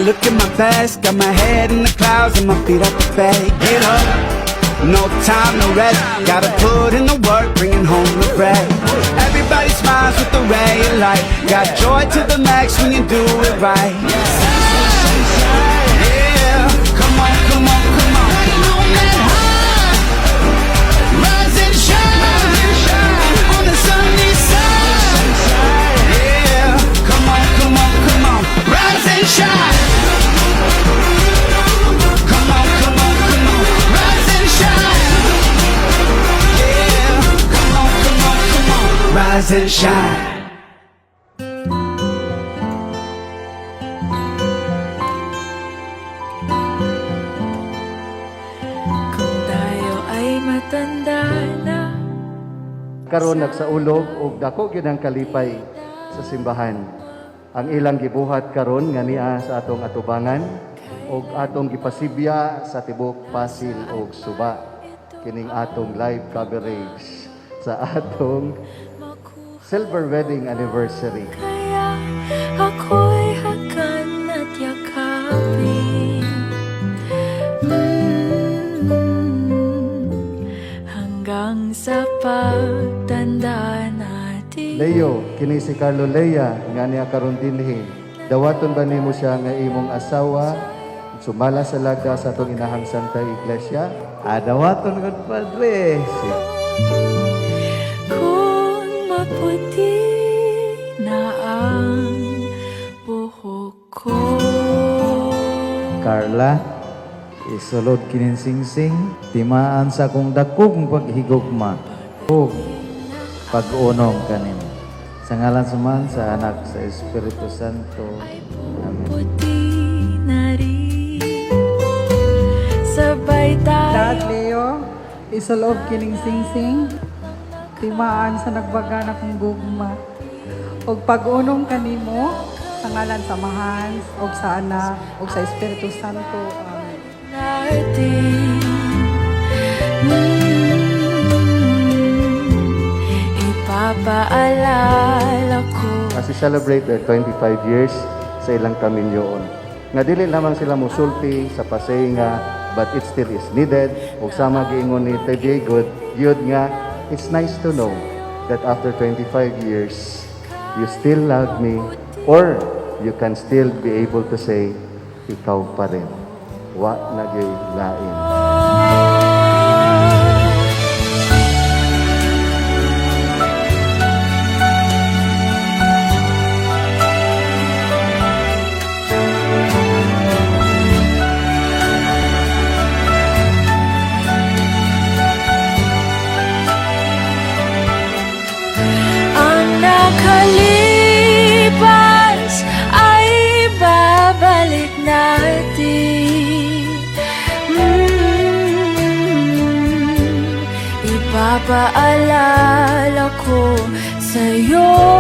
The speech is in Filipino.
look at my past, got my head in the clouds and my feet up the bed. Get up, no time, no rest. Gotta put in the work, bringing home the bread. Everybody smiles with the ray of light. Got joy to the max when you do it right. Yeah, come on, come on, come on. On that high, rise and shine on the sunny side. Yeah, come on, come on, come on, rise and shine. Come on, come on, come on, rise and shine. Yeah, come on, come on, come on, rise and shine. Kung tayo ay matanda na, Karon nagsaulog og dako gyud ang kalipay sa simbahan. Ang ilang gibuhat karon nga niya sa atong atubangan og atong gipasibya sa tibok Pasil ug Suba. Kining atong live coverage sa atong silver wedding anniversary. kaya ako'y hakan at yakapin. Hanggang sa pagtanda natin. Leo, kini si Carlo Lea nga niya karon dinhi. Dawaton ba nimo siya nga imong asawa? Sumala sa lagda sa atong inahang Santa Iglesia. Dawaton gud padre. Kung maputi na ang buhok ko. Carla, isulod kinin singsing, timaan sa kong dakong paghigugma, o pag-unong kanin. Sa ngalan suman sa anak sa Espiritu Santo. Amen. Puti na rin. Sabay Dad tayo. Leo, isulog kining singsing, timaan sa nagbaga na kong gugma. Og pag-unong kanimo, sa ngalan sa Mahans, og sa Anak, og sa Espiritu Santo. Amen. Natin. Ipapaalala ko. Kasi celebrate their 25 years sa ilang kaminyoon. Nga dili lamang sila musulti sa pasaynga, but it still is needed. O sama giingon ni Teddy Good, yun nga, it's nice to know that after 25 years, you still love me, or you can still be able to say, ikaw pa rin. Wa na gyud lain. Ang nakalipas ay babalik natin. Ipapaalala ko sa'yo.